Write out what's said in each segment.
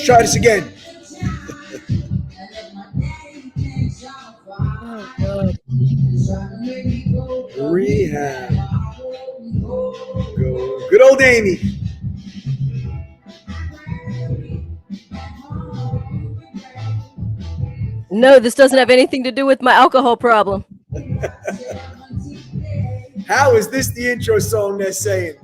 Let's try this again. Oh, God. Rehab. Go. Good old Amy. No, this doesn't have anything to do with my alcohol problem. How is this the intro song they're saying?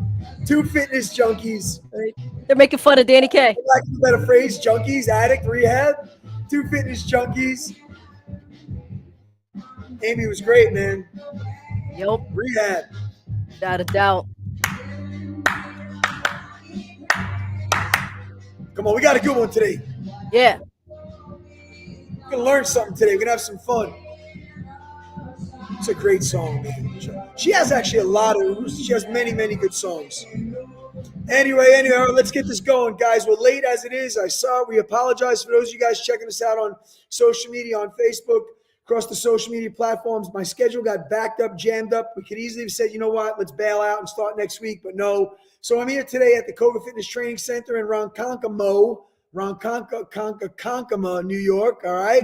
Two fitness junkies. Right? They're making fun of Danny Kaye. Like a better phrase, junkies, addict, rehab. Two fitness junkies. Amy was great, man. Yup, Rehab. without a doubt. Come on, we got a good one today. Yeah. We're gonna learn something today. We're gonna have some fun. It's a great song, man. She has actually a lot of. She has many, many good songs. Anyway, let's get this going, guys. We're late as it is. I saw it. We apologize for those of you guys checking us out on social media, on Facebook, across the social media platforms. My schedule got backed up, jammed up. We could easily have said, you know what, let's bail out and start next week, but no. So I'm here today at the Koga Fitness Training Center in Ronkonkoma, New York. All right.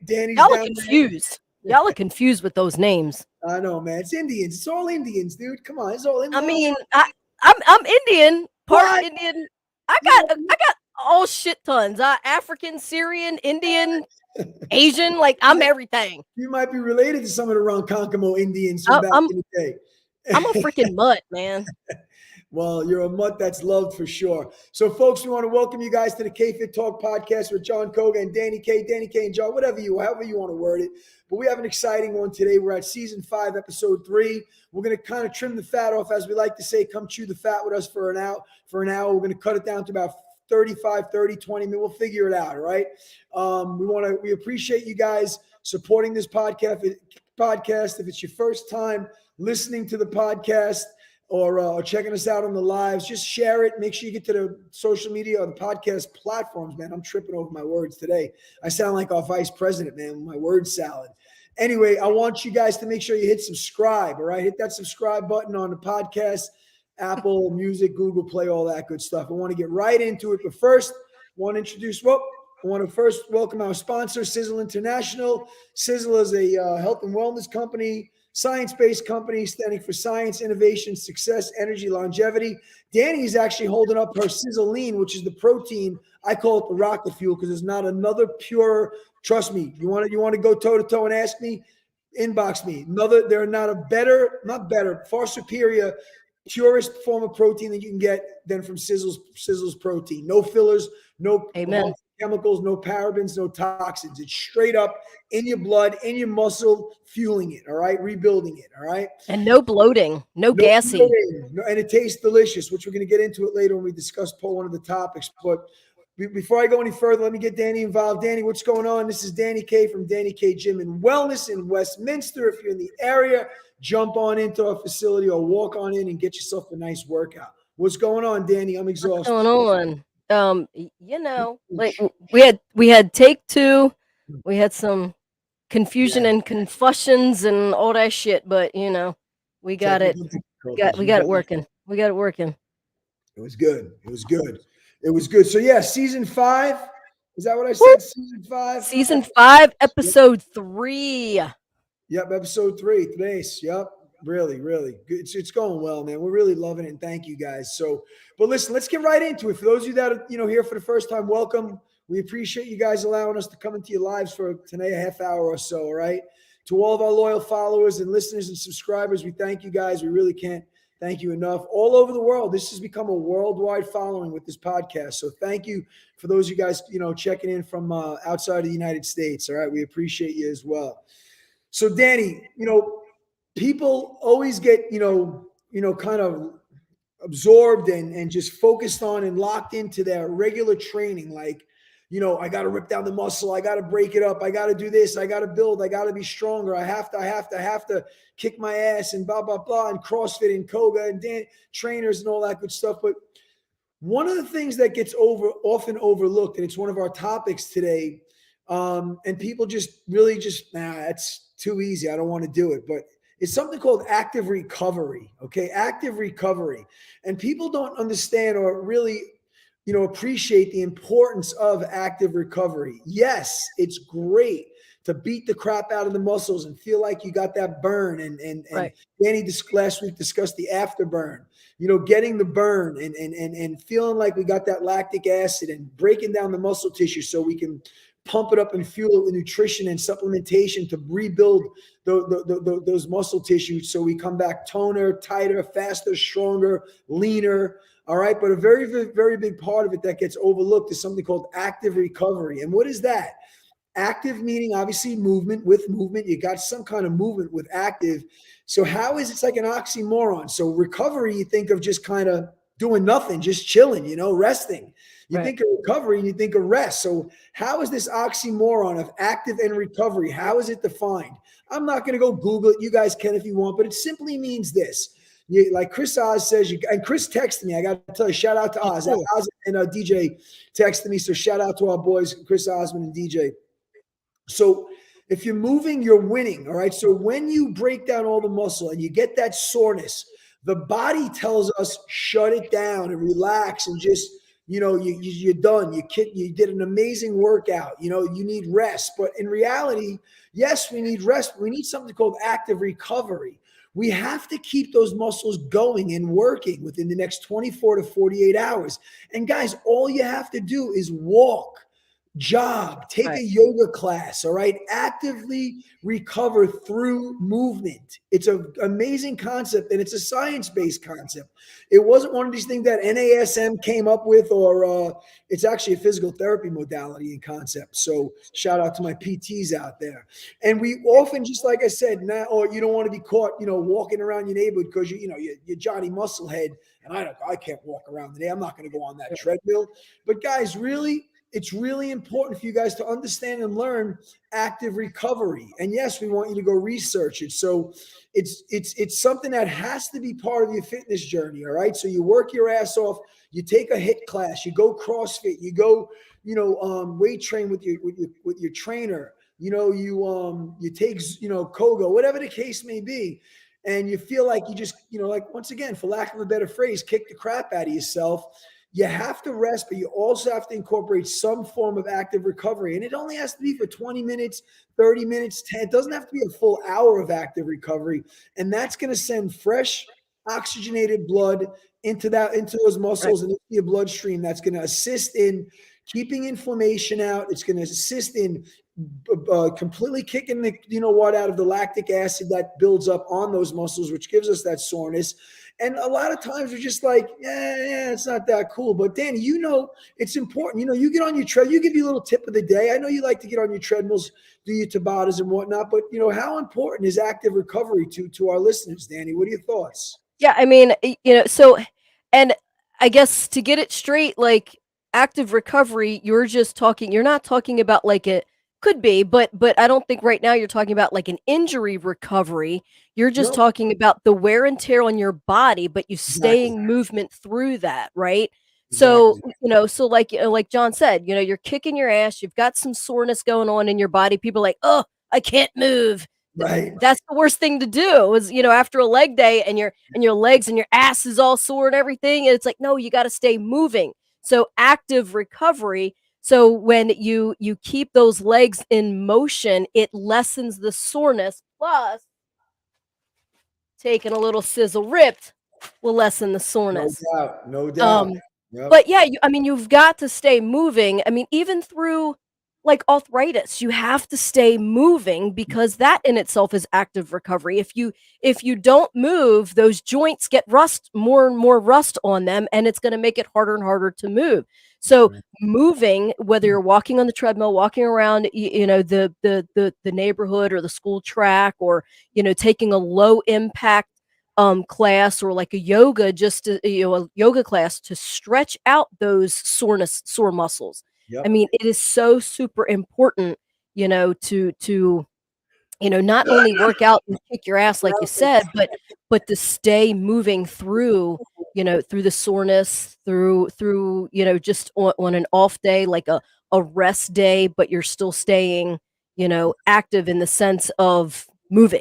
Danny's Y'all are down confused. Y'all are confused with those names. I know, man. It's Indians. It's all Indians, dude. Come on, it's all Indians. I mean, I'm Indian, part What? Indian. I got all shit tons. African, Syrian, Indian, Asian. Like I'm everything. You might be related to some of the Ronkonkoma Indians from back in the day. I'm a freaking mutt, man. Well, you're a mutt that's loved for sure. So, folks, we want to welcome you guys to the KFIT Talk podcast with John Koga and Danny Kaye and John, however you want to word it. But we have an exciting one today. We're at season 5, episode 3. We're going to kind of trim the fat off, as we like to say. Come chew the fat with us for an hour. We're going to cut it down to about 35, 30, 20 minutes. We'll figure it out, all right? We appreciate you guys supporting this podcast. If it's your first time listening to the podcast, or checking us out on the lives, just share it. Make sure you get to the social media or the podcast platforms, man. I'm tripping over my words today. I sound like our vice president, man, with my word salad. Anyway, I want you guys to make sure you hit subscribe, all right? Hit that subscribe button on the podcast, Apple Music, Google Play, all that good stuff. I want to get right into it. But first, I want to first welcome our sponsor, Sizzle International. Sizzle is a health and wellness company, science-based company standing for science, innovation, success, energy, longevity. Dani is actually holding up her Sizzle Lean, which is the protein. I call it the rocket fuel because there's not another pure. Trust me. You want to go toe to toe and ask me? Inbox me. They're not better, far superior, purest form of protein that you can get than from Sizzle's protein. No fillers, no chemicals, no parabens, no toxins. It's straight up in your blood, in your muscle, fueling it, all right? Rebuilding it, all right? And no bloating, no gassy. And it tastes delicious, which we're going to get into it later when we discuss one of the topics. But before I go any further, let me get Dani involved. Dani, what's going on? This is Danny Kaye from Danny Kaye Gym and Wellness in Westminster. If you're in the area, jump on into our facility or walk on in and get yourself a nice workout. What's going on, Dani? I'm exhausted. What's going on? Like we had take 2, we had some confusion and confusions and all that shit, but we got it. We got it working. It was good. So yeah, season 5. Is that what I said? Season 5. Season 5, episode 3. Yep, episode 3. Today's. Yep. Really, really good. It's going well, man. We're really loving it, and thank you guys. So, but listen, let's get right into it. For those of you that are here for the first time, welcome. We appreciate you guys allowing us to come into your lives for today, a half hour or so. All right. To all of our loyal followers and listeners and subscribers, we thank you guys. We really can't thank you enough. All over the world, this has become a worldwide following with this podcast. So thank you for those of you guys checking in from outside of the United States. All right, we appreciate you as well. So Dani, people always get, kind of absorbed and just focused on and locked into their regular training. Like, I got to rip down the muscle. I got to break it up. I got to do this. I got to build. I got to be stronger. I have to kick my ass and blah, blah, blah, and CrossFit and Koga and trainers and all that good stuff. But one of the things that gets often overlooked, and it's one of our topics today, and people that's too easy. I don't want to do it. But it's something called active recovery, okay? Active recovery. And people don't understand or really appreciate the importance of active recovery. Yes, it's great to beat the crap out of the muscles and feel like you got that burn. And Danny last week discussed the afterburn. Getting the burn and feeling like we got that lactic acid and breaking down the muscle tissue so we can pump it up and fuel it with nutrition and supplementation to rebuild those muscle tissues so we come back toner, tighter, faster, stronger, leaner. All right. But a very, very, very big part of it that gets overlooked is something called active recovery. And what is that? Active meaning obviously movement. With movement, you got some kind of movement with active. So how is it's like an oxymoron? So recovery, you think of just kind of doing nothing, just chilling, resting. You think of recovery and you think of rest. So how is this oxymoron of active and recovery? How is it defined? I'm not going to go Google it. You guys can if you want, but it simply means this. Like Chris Oz says, and Chris texted me. I got to tell you, shout out to Oz. Oz and DJ texted me. So shout out to our boys, Chris Osmond and DJ. So if you're moving, you're winning. All right. So when you break down all the muscle and you get that soreness, the body tells us shut it down and relax and just, you're done. You did an amazing workout. You need rest. But in reality, yes, we need rest. But we need something called active recovery. We have to keep those muscles going and working within the next 24 to 48 hours. And guys, all you have to do is walk, jog, take a yoga class, all right? Actively recover through movement. It's an amazing concept, and it's a science-based concept. It wasn't one of these things that NASM came up with, or it's actually a physical therapy modality and concept. So shout out to my PTs out there. And we often, just like I said, you don't want to be caught, walking around your neighborhood because you're Johnny Musclehead, and I can't walk around today. I'm not going to go on that treadmill. But guys, really, it's really important for you guys to understand and learn active recovery. And yes, we want you to go research it. So it's something that has to be part of your fitness journey. All right. So you work your ass off, you take a HIIT class, you go CrossFit, you go, weight train with your trainer, you take, Koga, whatever the case may be. And you feel like you just, like, once again, for lack of a better phrase, kick the crap out of yourself. You have to rest, but you also have to incorporate some form of active recovery. And it only has to be for 20 minutes, 30 minutes, 10. It doesn't have to be a full hour of active recovery. And that's going to send fresh, oxygenated blood into those muscles and into your bloodstream. That's going to assist in keeping inflammation out. It's going to assist in completely kicking the, out of the lactic acid that builds up on those muscles, which gives us that soreness. And a lot of times we're just like, yeah, it's not that cool. But Danny, it's important. You get on your tread. You give you a little tip of the day. I know you like to get on your treadmills, do your Tabatas and whatnot. But how important is active recovery to our listeners, Danny? What are your thoughts? Yeah, I mean, so, and I guess to get it straight, like active recovery, you're not talking about like it could be, but I don't think right now you're talking about like an injury recovery. You're just talking about the wear and tear on your body, but you staying movement through that, right? So, so like John said, you're kicking your ass, you've got some soreness going on in your body. People are like, oh, I can't move. Right. That's the worst thing to do is, after a leg day and your legs and your ass is all sore and everything. And it's like, no, you got to stay moving. So active recovery. So when you keep those legs in motion, it lessens the soreness. Plus, taking a little sizzle ripped will lessen the soreness. No doubt. Yep. But yeah, you've got to stay moving. I mean, even through like arthritis, you have to stay moving because that in itself is active recovery. If you don't move, those joints get more and more rust on them, and it's going to make it harder and harder to move. So moving, whether you're walking on the treadmill, walking around, the neighborhood or the school track, or taking a low impact class or like a yoga, a yoga class to stretch out those sore muscles. Yep. I mean, it is so super important, to not only work out and kick your ass like you said, but to stay moving through, through the soreness, through just on an off day, like a rest day, but you're still staying, active in the sense of moving.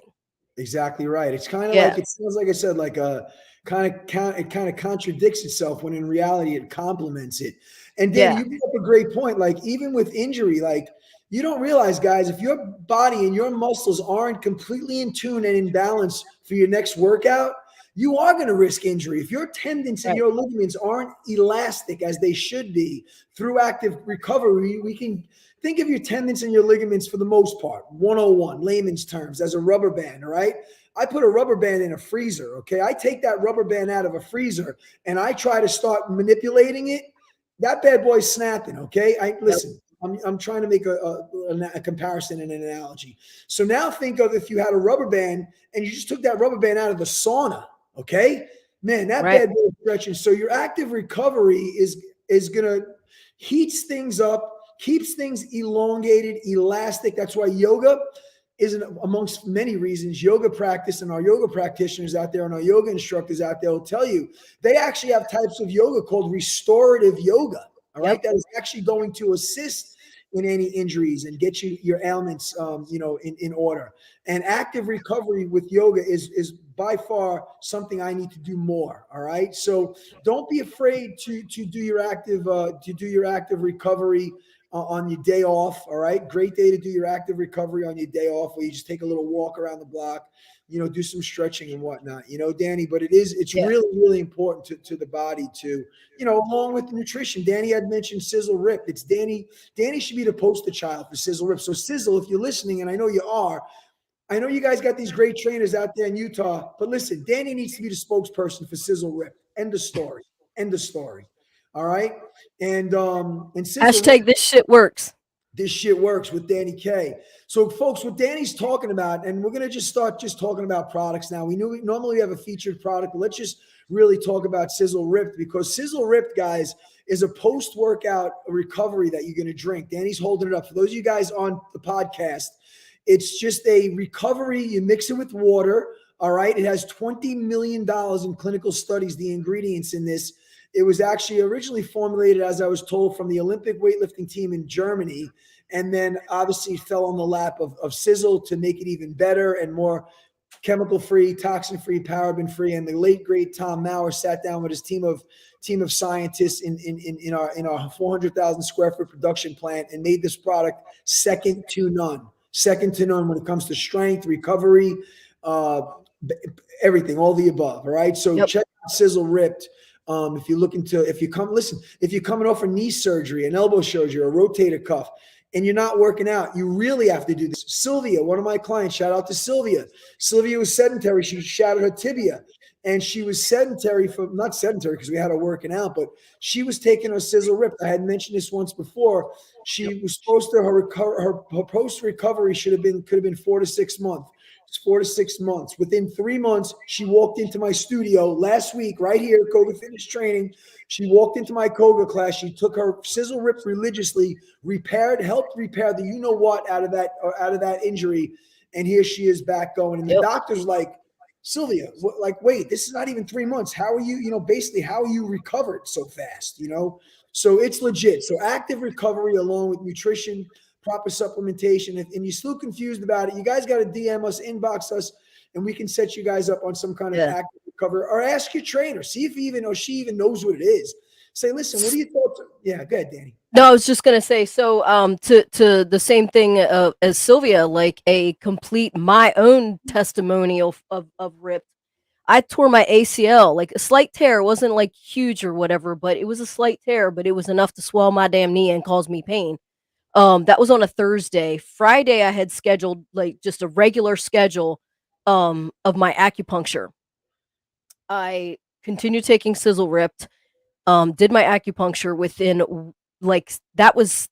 Exactly right. It's kind of like, Yeah. it sounds like I said, like a it kind of contradicts itself when in reality it complements it. And Danny, Yeah. you bring up a great point. Like even with injury, like you don't realize, guys, if your body and your muscles aren't completely in tune and in balance for your next workout, you are going to risk injury. If your tendons and Right. your ligaments aren't elastic as they should be through active recovery, we can think of your tendons and your ligaments for the most part, 101, layman's terms, as a rubber band, all right? I put a rubber band in a freezer, okay? I take that rubber band out of a freezer and I try to start manipulating it. That bad boy's snapping, okay? Yep. Listen, I'm trying to make a comparison and an analogy. So now think of if you had a rubber band and you just took that rubber band out of the sauna, okay? Man, that Right. bad boy is stretching. So your active recovery is gonna heats things up, keeps things elongated, elastic. That's why yoga isn't, amongst many reasons, yoga practice, and our yoga practitioners out there and our yoga instructors out there will tell you they actually have types of yoga called restorative yoga. All right, Yep. that is actually going to assist in any injuries and get you your ailments, in order. And active recovery with yoga is by far something I need to do more. All right, so don't be afraid to do your active recovery on your day off. All right, great day to do your active recovery on your day off, where you just take a little walk around the block, do some stretching and whatnot, Danny. But it's Yeah. really important to the body too, along with the nutrition. Danny had mentioned Sizzle Rip. It's Danny should be the poster child for Sizzle Rip. So Sizzle, if you're listening, and I know you are, I know you guys got these great trainers out there in Utah, but listen, Danny needs to be the spokesperson for Sizzle Rip. End of story. End of story. All right. And Sizzle Rip, Hashtag this shit works. this shit works with Danny K. So, folks, what Danny's talking about, and we're gonna just start talking about products now. Normally we have a featured product, but let's just really talk about Sizzle Ripped, because Sizzle Ripped, guys, is a post-workout recovery that you're gonna drink. Danny's holding it up for those of you guys on the podcast. It's just a recovery. You mix it with water. All right. It has $20 million in clinical studies, the ingredients in this. It was actually originally formulated, as I was told, from the Olympic weightlifting team in Germany, and then obviously fell on the lap of Sizzle to make it even better and more chemical-free, toxin-free, paraben-free. And the late great Tom Maurer sat down with his team of scientists in our 400,000 square foot production plant and made this product second to none. Second to none when it comes to strength, recovery, everything, all the above. All right. So Yep. check out Sizzle Ripped. If you're coming off a knee surgery, an elbow surgery, a rotator cuff, and you're not working out, you really have to do this. Sylvia, one of my clients, shout out to Sylvia. Sylvia was sedentary. She shattered her tibia, and she was sedentary not sedentary because we had her working out, but she was taking her Sizzle Rip. I had mentioned this once before. She was supposed to, her post recovery could have been 4 to 6 months. It's 4 to 6 months. Within 3 months, she walked into my studio last week, right here, Koga Fitness Training. She walked into my Koga class. She took her Sizzle Rip religiously, helped repair the what out of that injury, and here she is back going. And the doctor's like, Sylvia, wait, this is not even 3 months. How are you, basically, how are you recovered so fast, So it's legit. So active recovery along with nutrition, proper supplementation. And you're still confused about it, you guys got to DM us, inbox us, and we can set you guys up on some kind of active recovery, or ask your trainer, see if she even knows what it is. Say, listen, what are your thoughts? Yeah, go ahead, Danny. No, I was just gonna say, so to the same thing as Sylvia, like a complete my own testimonial of Ripped. I tore my ACL, like a slight tear. It wasn't like huge or whatever, but it was a slight tear, but it was enough to swell my damn knee and cause me pain. That was on a Thursday. Friday, I had scheduled like just a regular schedule of my acupuncture. I continued taking Sizzle Ripped, did my acupuncture within that was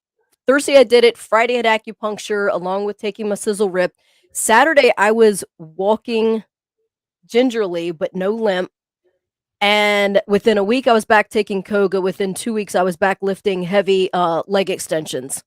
Thursday. I did it. Friday, I had acupuncture along with taking my Sizzle Ripped. Saturday, I was walking gingerly, but no limp. And within a week, I was back taking Koga. Within 2 weeks, I was back lifting heavy leg extensions.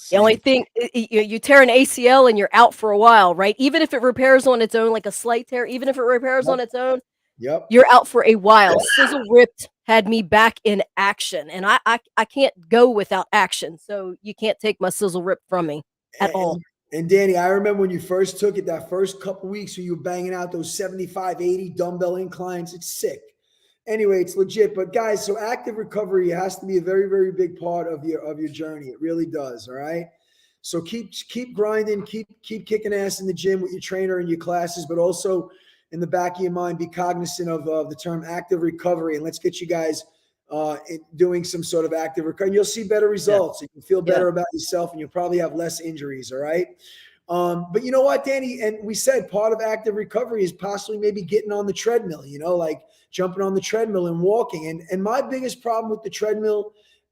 The only thing, you tear an ACL and you're out for a while, right? Even if it repairs on its own, like a slight tear, even if it repairs on its own, you're out for a while. Sizzle Ripped had me back in action, and I can't go without action. So you can't take my Sizzle Rip from me at all. And Danny, I remember when you first took it, that first couple weeks where you were banging out those 75, 80 dumbbell inclines. It's sick. Anyway, it's legit. But guys, so active recovery has to be a very, very big part of your journey. It really does. All right. So keep grinding, keep kicking ass in the gym with your trainer and your classes, but also in the back of your mind, be cognizant of the term active recovery. And let's get you guys doing some sort of active recovery. And you'll see better results. You can feel better about yourself, and you'll probably have less injuries. All right. But you know what, Danny? And we said part of active recovery is possibly maybe getting on the treadmill, like jumping on the treadmill and walking. And my biggest problem with the treadmill,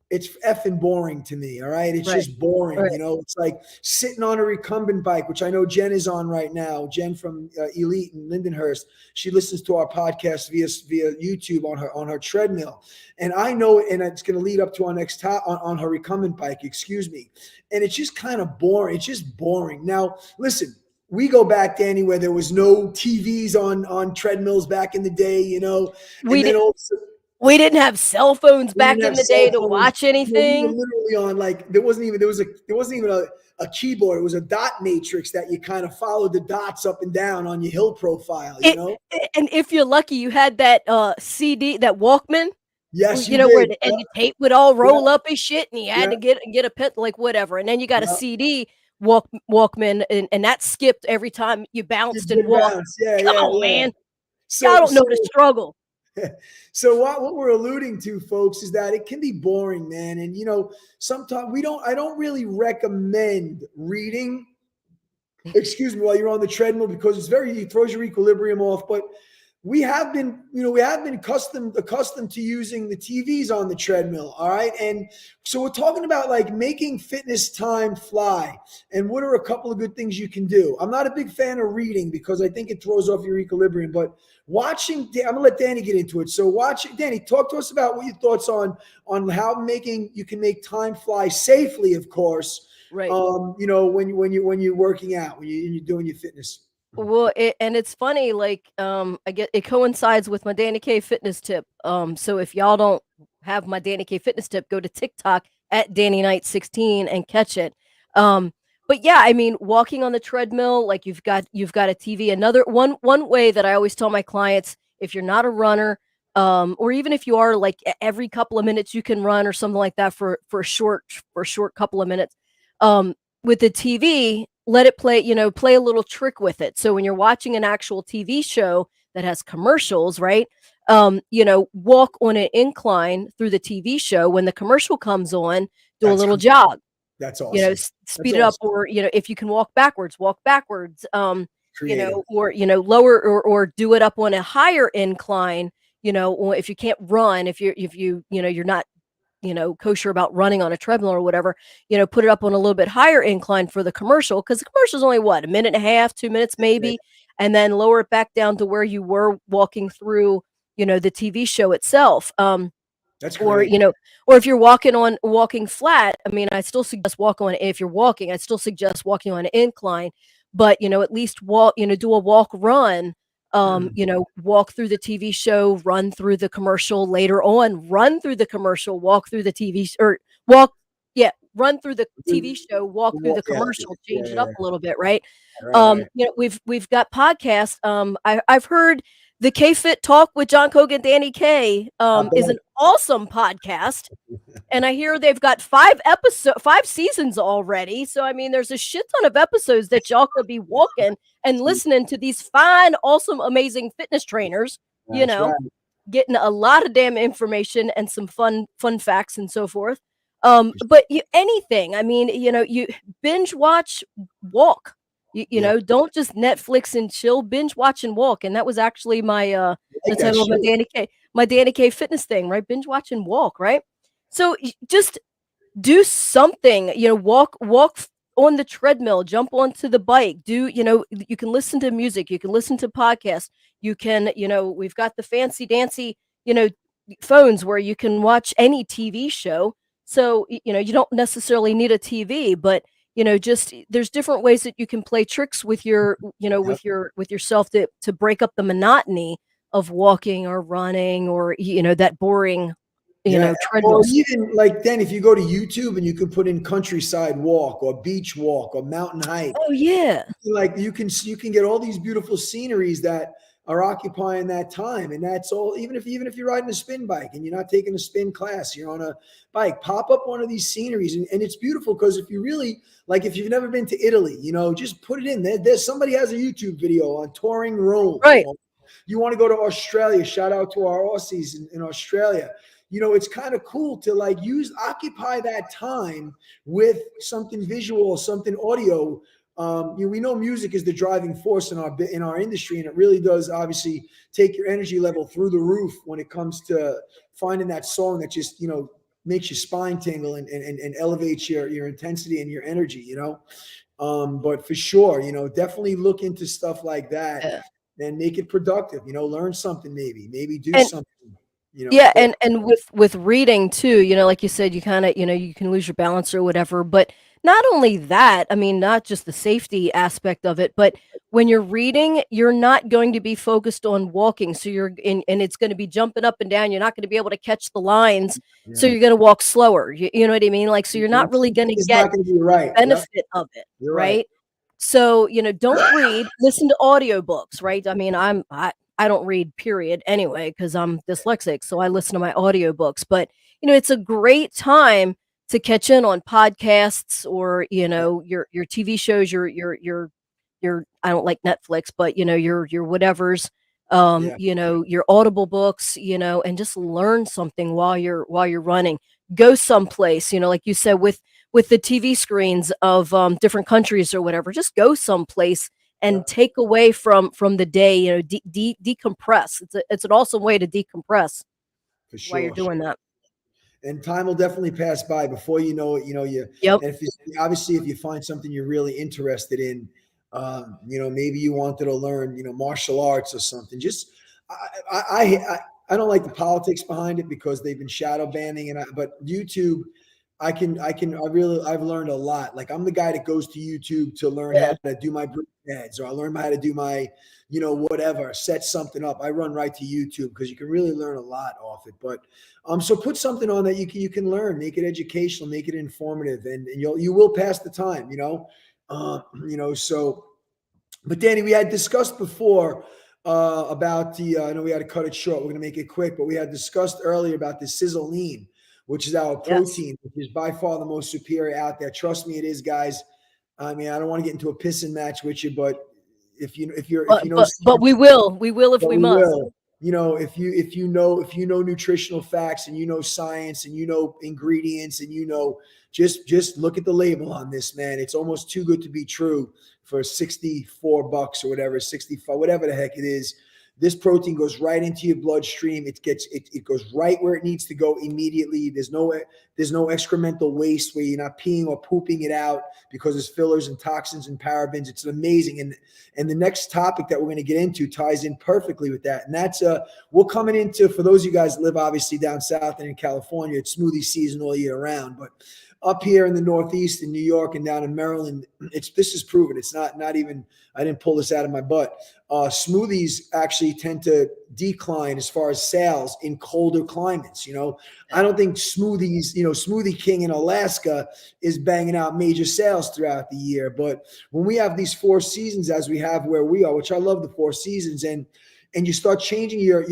it's effing boring to me. All right. It's just boring. Right. It's like sitting on a recumbent bike, which I know Jen is on right now. Jen from Elite in Lindenhurst. She listens to our podcast via YouTube on her treadmill. And I know, and it's going to lead up to our next top on her recumbent bike, excuse me. And it's just kind of boring. It's just boring. Now, listen, we go back, Danny, where there was no TVs on treadmills back in the day, we didn't have cell phones back in the day to watch anything. We were literally on there wasn't even a keyboard. It was a dot matrix that you kind of followed the dots up and down on your hill profile, And if you're lucky, you had that CD, that Walkman. Yes, where the tape would all roll up and shit, and you had to get a pet, like whatever. And then you got a CD Walkman, and that skipped every time you bounced and walked. Come on, man. Y'all don't know the struggle. So what we're alluding to, folks, is that it can be boring, man. And sometimes I don't really recommend reading, while you're on the treadmill, because it throws your equilibrium off. But we have been accustomed to using the TVs on the treadmill. All right. And so we're talking about like making fitness time fly. And what are a couple of good things you can do? I'm not a big fan of reading because I think it throws off your equilibrium, but watching, I'm going to let Danny get into it. So Danny, talk to us about what your thoughts on how you can make time fly safely, of course. Right. When you're working out, when you're doing your fitness. Well, and it's funny, like, I get it coincides with my Dani K fitness tip. So if y'all don't have my Dani K fitness tip, go to TikTok at Dani Knight 16 and catch it. But yeah, I mean, walking on the treadmill, like you've got a TV. Another one way that I always tell my clients, if you're not a runner, or even if you are, like every couple of minutes you can run or something like that for a short couple of minutes, with the TV, let it play, play a little trick with it. So when you're watching an actual TV show that has commercials, right? Walk on an incline through the TV show. When the commercial comes on, do a little jog. That's awesome. Speed it up, or, if you can walk backwards, walk backwards, or, lower or do it up on a higher incline, or if you can't run, if you're not, kosher about running on a treadmill or whatever, put it up on a little bit higher incline for the commercial, because the commercial is only a minute and a half, 2 minutes maybe, and then lower it back down to where you were walking through, the TV show itself. That's great. Or if you're walking flat, I mean, I still suggest if you're walking, I still suggest walking on an incline, but, at least walk, do a walk run. Walk through the TV show, run through the commercial later on, run through the commercial, walk through the run through the TV show, walk through the commercial, change it up a little bit, right? Right. We've got podcasts. I've heard the KFIT Talk with John Koga and Dani K is an awesome podcast. And I hear they've got 5 seasons already. So, I mean, there's a shit ton of episodes that y'all could be walking and listening to these fine, awesome, amazing fitness trainers, getting a lot of damn information and some fun facts and so forth. But anything, I mean, you binge watch, walk, don't just Netflix and chill, binge watch and walk. And that was actually my, the title of my Dani K fitness thing, right? Binge watch and walk, right? So just do something, walk on the treadmill, jump onto the bike, you can listen to music, you can listen to podcasts, you can, we've got the fancy dancy, phones where you can watch any TV show. So, you don't necessarily need a TV, but, just there's different ways that you can play tricks with your, with yourself to break up the monotony of walking or running or, that boring treadmill. Or even like then if you go to YouTube and you can put in countryside walk or beach walk or mountain hike, Oh yeah. like you can get all these beautiful sceneries that are occupying that time, and that's all. Even if you're riding a spin bike and you're not taking a spin class, you're on a bike, pop up one of these sceneries, and it's beautiful because if you really like, if you've never been to Italy, just put it in there. There's somebody has a YouTube video on touring Rome. Right. You want to go to Australia? Shout out to our Aussies in Australia. It's kind of cool to like occupy that time with something visual, something audio. We know music is the driving force in our industry, and it really does obviously take your energy level through the roof when it comes to finding that song that just makes your spine tingle and elevates your intensity and your energy. But for sure, definitely look into stuff like that Yeah. and make it productive. Learn something, maybe do And something. yeah, and with reading too, like you said, you kind of, you can lose your balance or whatever. But not only that, I mean, not just the safety aspect of it, but when you're reading, you're not going to be focused on walking. So you're in, and it's going to be jumping up and down. You're not going to be able to catch the lines. So Yeah. you're going to walk slower. You know what I mean? Like, so you're not really going to It's get not going to be right. Yep, benefit of it, you're right. right? So, don't read, listen to audiobooks, right? I mean, I don't read period anyway because I'm dyslexic, so I listen to my audiobooks, but it's a great time to catch in on podcasts or, your TV shows, your I don't like Netflix, but your whatevers, Yeah. your Audible books, and just learn something while you're running. Go someplace, like you said with the TV screens of different countries or whatever. Just go someplace Yeah, and take away from the day. Decompress. It's an awesome way to decompress for while you're sure. doing that. And time will definitely pass by before you know it. Yep. And obviously if you find something you're really interested in, maybe you wanted to learn, martial arts or something. Just I don't like the politics behind it because they've been shadow banning, but YouTube, I've learned a lot. Like I'm the guy that goes to YouTube to learn how Yeah. to do my ads, or I learn how to do my, whatever, set something up. I run right to YouTube because you can really learn a lot off it. But so put something on that you can learn, make it educational, make it informative, and you will pass the time. So. But Danny, we had discussed before about I know we had to cut it short. We're going to make it quick, but we had discussed earlier about the Sizzleine, which is our Yes. protein, which is by far the most superior out there. Trust me, it is, guys. I mean, I don't want to get into a pissing match with you, but if But you know but we something, will if but we we must. will. If you know nutritional facts and you know science and you know ingredients and just look at the label on this, man. It's almost too good to be true for $64 or whatever, 65, whatever the heck it is. This protein goes right into your bloodstream. It goes right where it needs to go immediately. There's no excremental waste where you're not peeing or pooping it out because there's fillers and toxins and parabens. It's amazing. And the next topic that we're going to get into ties in perfectly with that. And that's we're coming into, for those of you guys that live obviously down south and in California, it's smoothie season all year round. But up here in the Northeast, in New York and down in Maryland, this is proven. It's not even, I didn't pull this out of my butt. Smoothies actually tend to decline as far as sales in colder climates. I don't think smoothies, Smoothie King in Alaska is banging out major sales throughout the year. But when we have these four seasons as we have where we are, which I love the four seasons, and you start changing your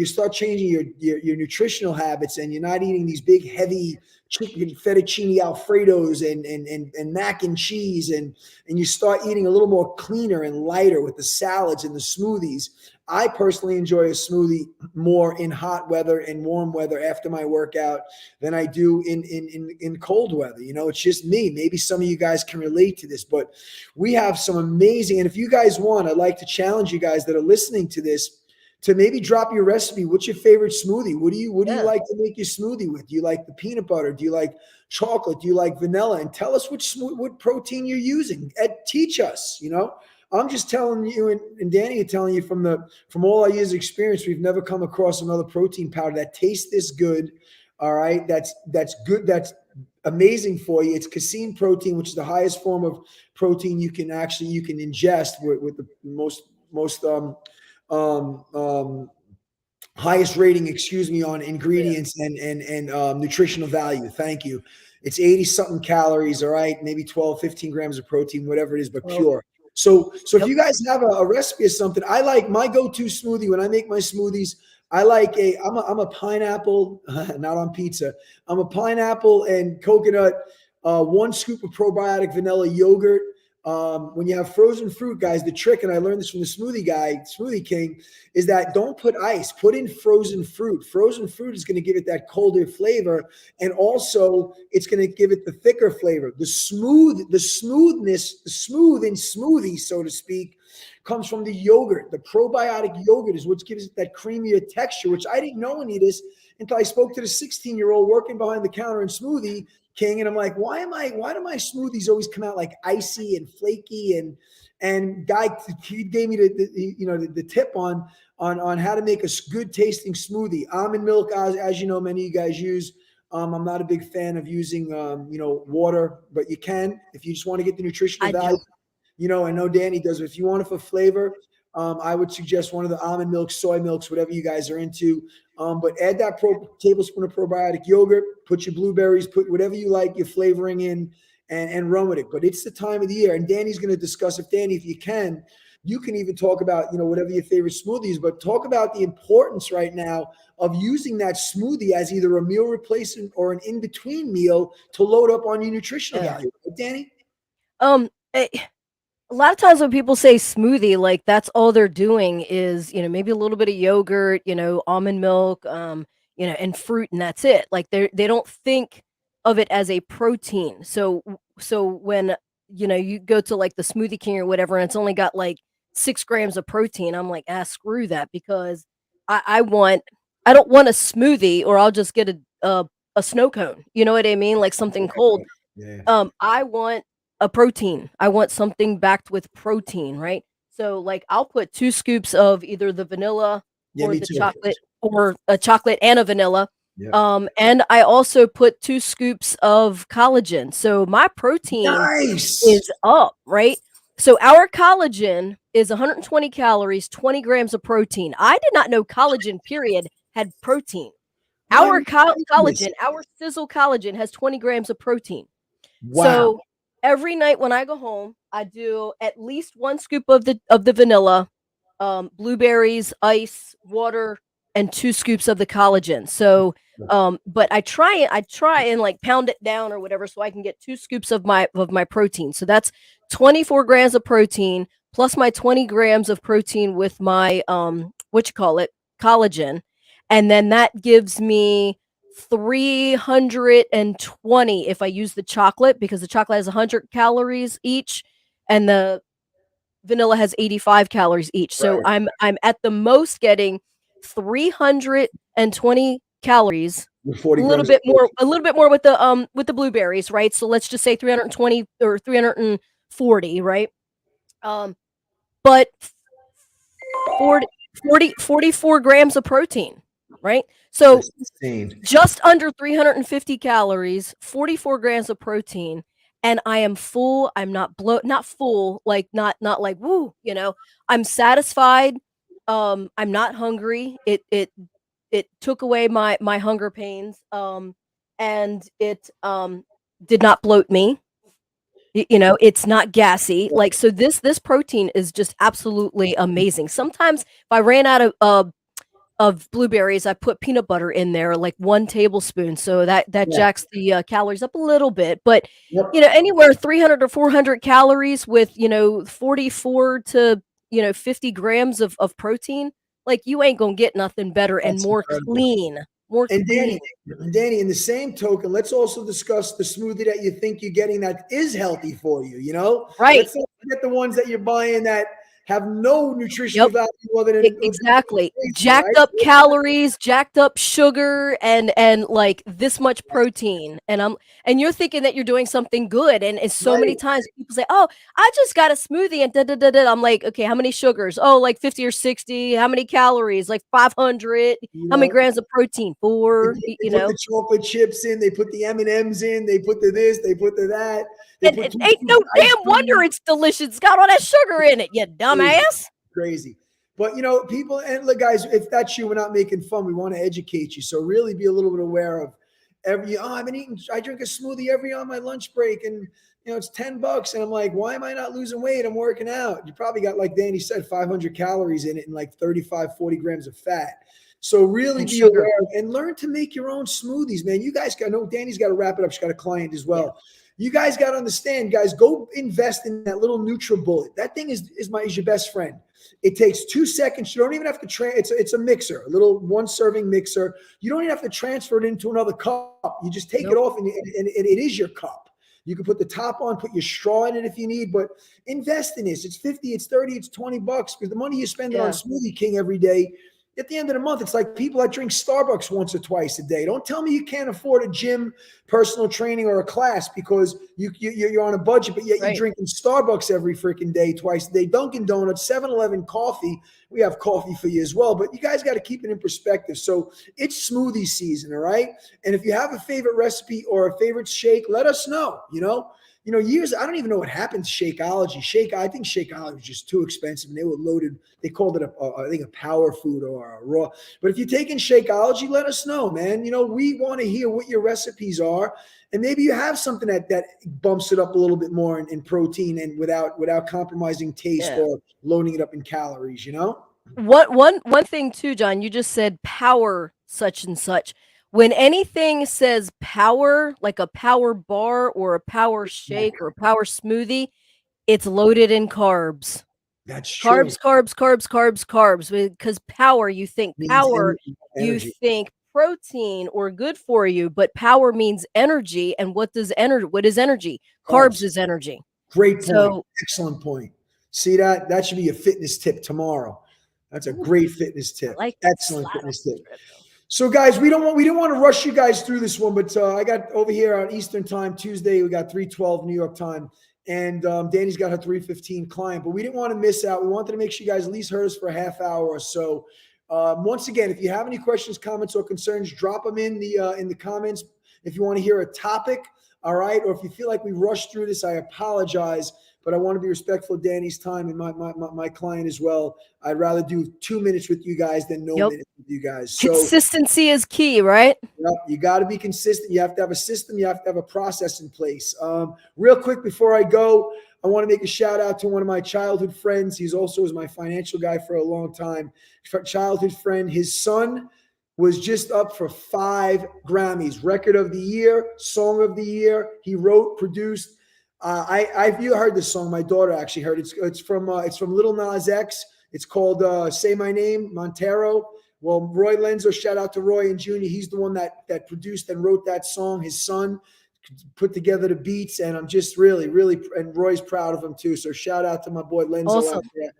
nutritional habits, and you're not eating these big heavy chicken fettuccine alfredos and mac and cheese, and you start eating a little more cleaner and lighter with the salads and the smoothies. I personally enjoy a smoothie more in hot weather and warm weather after my workout than I do in cold weather. It's just me. Maybe some of you guys can relate to this, but we have some amazing, and if you guys want, I'd like to challenge you guys that are listening to this to maybe drop your recipe. What's your favorite smoothie? What do you like to make your smoothie with? Do you like the peanut butter? Do you like chocolate? Do you like vanilla? And tell us what protein you're using. Teach us. I'm just telling you, and Danny are telling you from all our years of experience, we've never come across another protein powder that tastes this good. All right, that's good. That's amazing for you. It's casein protein, which is the highest form of protein you can ingest with the most highest rating, excuse me, on ingredients and nutritional value. Thank you. It's 80 something calories, all right, maybe 12, 15 grams of protein, whatever it is, but pure. So if you guys have a recipe or something, I like my go-to smoothie when I make my smoothies. I like I'm a pineapple, not on pizza. I'm a pineapple and coconut, 1 scoop of probiotic vanilla yogurt. When you have frozen fruit, guys, the trick, and I learned this from the smoothie guy, Smoothie King, is that don't put ice, put in frozen fruit. Frozen fruit is going to give it that colder flavor. And also it's going to give it the thicker flavor. The smoothness, the smooth in smoothie, so to speak, comes from the yogurt. The probiotic yogurt is what gives it that creamier texture, which I didn't know any of this until I spoke to the 16-year-old working behind the counter in Smoothie King. And I'm like, why do my smoothies always come out like icy and flaky? And guy, he gave me the tip on how to make a good tasting smoothie. Almond milk, as you know, many of you guys use. I'm not a big fan of using water, but you can if you just want to get the nutritional value. I know Dani does. If you want it for flavor, I would suggest one of the almond milks, soy milks, whatever you guys are into. But add that tablespoon of probiotic yogurt, put your blueberries, put whatever you like, your flavoring in, and run with it. But it's the time of the year. And Dani's going to discuss Dani, if you can even talk about, whatever your favorite smoothies, but talk about the importance right now of using that smoothie as either a meal replacement or an in-between meal to load up on your nutritional value. Right, Dani? A lot of times when people say smoothie, like that's all they're doing is, maybe a little bit of yogurt, almond milk, and fruit, and that's it. Like they don't think of it as a protein. So when you go to like the Smoothie King or whatever, and it's only got like 6 grams of protein, I'm like, screw that, because I don't want a smoothie, or I'll just get a snow cone. You know what I mean? Like something cold. Yeah. I want a protein. I want something backed with protein, right? So like I'll put 2 scoops of either the vanilla or the chocolate, or a chocolate and a vanilla. Yeah. And I also put 2 scoops of collagen. So my protein is up, right? So our collagen is 120 calories, 20 grams of protein. I did not know collagen, period, had protein. Our collagen, our Sizzle collagen has 20 grams of protein. Wow. So every night when I go home, I do at least 1 scoop of the vanilla, blueberries, ice, water, and 2 scoops of the collagen. So, but I try and like pound it down or whatever, so I can get 2 scoops of my protein. So that's 24 grams of protein plus my 20 grams of protein with my collagen, and then that gives me 320 if I use the chocolate, because the chocolate has 100 calories each and the vanilla has 85 calories each. So I'm at the most getting 320 calories. A little bit more with the blueberries, right? So let's just say 320 or 340, right? But 44 grams of protein, right? So just under 350 calories, 44 grams of protein, and I am full. I'm not not full, like not like woo, I'm satisfied. I'm not hungry. It took away my hunger pains. And it did not bloat me. It's not gassy. Like, so this protein is just absolutely amazing. Sometimes if I ran out of blueberries, I put peanut butter in there, like 1 tablespoon. So that jacks the calories up a little bit. But, anywhere 300 or 400 calories with, 44 to, 50 grams of protein, like you ain't going to get nothing better and more clean. And Dani, in the same token, let's also discuss the smoothie that you think you're getting that is healthy for you, Right. Let's not forget the ones that you're buying that have no nutritional value other than exactly jacked up calories, jacked up sugar, and like this much protein, and you're thinking that you're doing something good, and so many times people say, "Oh, I just got a smoothie," and I'm like, "Okay, how many sugars?" "Oh, like 50 or 60." "How many calories?" "Like 500." "How many grams of protein?" 4. They put the chocolate chips in, they put the M&Ms in, they put the this, they put the that. And it ain't no damn wonder it's delicious. It's got all that sugar in it, you dumbass. Crazy. But people, and look, guys, if that's you, we're not making fun. We want to educate you. So really be a little bit aware of I drink a smoothie every on my lunch break, and it's $10. And I'm like, why am I not losing weight? I'm working out. You probably got, like Danny said, 500 calories in it and like 35, 40 grams of fat. So really be aware and learn to make your own smoothies, man. You guys I know Danny's got to wrap it up. She's got a client as well. Yeah. You guys got to understand, guys, go invest in that little NutriBullet. That thing is your best friend. It takes 2 seconds. You don't even have to it's a mixer, a little 1 serving mixer. You don't even have to transfer it into another cup. You just take it off and it is your cup. You can put the top on, put your straw in it if you need, but invest in this. It's 50, it's 30, it's $20 because the money you spend on Smoothie King every day, at the end of the month, it's like people that drink Starbucks once or twice a day. Don't tell me you can't afford a gym, personal training, or a class because you're on a budget, but yet you're drinking Starbucks every freaking day, twice a day. Dunkin' Donuts, 7-Eleven coffee. We have coffee for you as well, but you guys got to keep it in perspective. So it's smoothie season, all right? And if you have a favorite recipe or a favorite shake, let us know, I don't even know what happened to Shakeology. I think Shakeology was just too expensive, and they were loaded. They called it I think a power food or a raw. But if you're taking Shakeology, let us know, man. We want to hear what your recipes are, and maybe you have something that bumps it up a little bit more in protein and without compromising taste or loading it up in calories. One thing too, John. You just said power such and such. When anything says power, like a power bar or a power shake or a power smoothie, it's loaded in carbs. That's true. Carbs. Because power, you think power, you think protein or good for you, but power means energy. And what is energy? Carbs is energy. Great point. Excellent point. See that? That should be a fitness tip tomorrow. That's a great fitness tip. Excellent fitness tip. So, guys, we didn't want to rush you guys through this one, but I got over here on Eastern time, Tuesday, we got 3:12 New York time, and Danny's got her 3:15 client, but we didn't want to miss out. We wanted to make sure you guys at least heard us for a half hour or so. Once again, if you have any questions, comments, or concerns, drop them in the comments. If you want to hear a topic, all right, or if you feel like we rushed through this, I apologize. But I want to be respectful of Danny's time and my client as well. I'd rather do 2 minutes with you guys than no minutes with you guys. So consistency is key, right? You got to be consistent. You have to have a system. You have to have a process in place. Real quick before I go, I want to make a shout out to one of my childhood friends. He's also was my financial guy for a long time. Childhood friend. His son was just up for 5 Grammys. Record of the Year, Song of the Year. He wrote, produced. You heard this song. My daughter actually heard it. It's from Lil Nas X. It's called "Say My Name," Montero. Well, Roy Lenzo, shout out to Roy and Junior. He's the one that produced and wrote that song. His son put together the beats, and I'm just really, and Roy's proud of him too. So shout out to my boy Lenzo out there.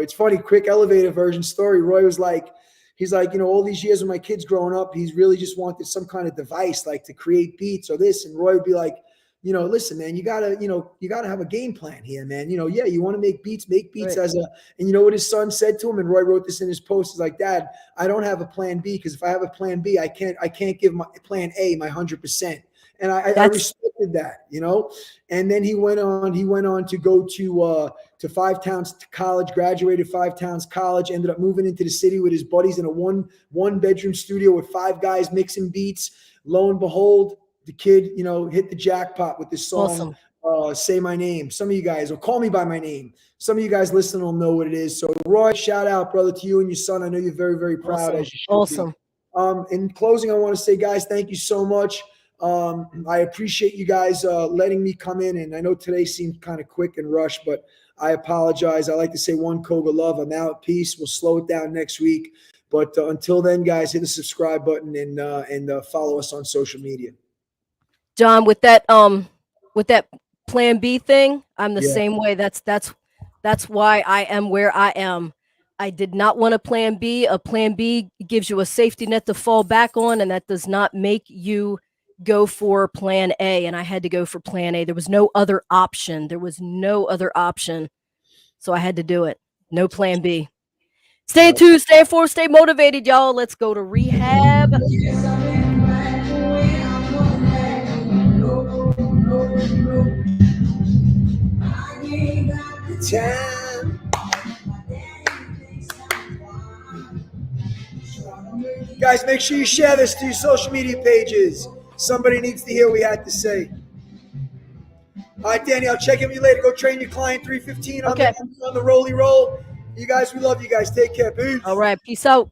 It's funny. Quick elevator version story. Roy was like. He's like, all these years of my kids growing up, he's really just wanted some kind of device like to create beats or this. And Roy would be like, listen, man, you gotta have a game plan here, man. You want to make beats right. And you know what his son said to him? And Roy wrote this in his post. He's like, Dad, I don't have a plan B because if I have a plan B, I can't give my plan A my 100%. And I respected that, And then he went on to go to Five Towns College, graduated Five Towns College, ended up moving into the city with his buddies in a one bedroom studio with 5 guys mixing beats. Lo and behold, the kid, hit the jackpot with this song, Say My Name. Some of you guys, or Call Me By My Name. Some of you guys listening will know what it is. So Roy, shout out, brother, to you and your son. I know you're very, very proud. As you should be. In closing, I want to say, guys, thank you so much. I appreciate you guys letting me come in, and I know today seemed kind of quick and rushed, but I apologize. I like to say one Koga love. I'm out. Peace. We'll slow it down next week. But until then, guys, hit the subscribe button and follow us on social media. John, with that plan B thing, I'm the same way. That's why I am where I am. I did not want a plan B. A plan B gives you a safety net to fall back on, and that does not make you go for plan A. And I had to go for plan A. There was no other option. So I had to do it. No plan B. Stay tuned, stay informed, stay motivated, y'all. Let's go to rehab. Time. Guys, make sure you share this to your social media pages. Somebody needs to hear what we had to say. All right, Danny, I'll check in with you later. Go train your client 315 on, Okay. on the rolly roll. You guys, we love you guys. Take care. Peace. All right. Peace out.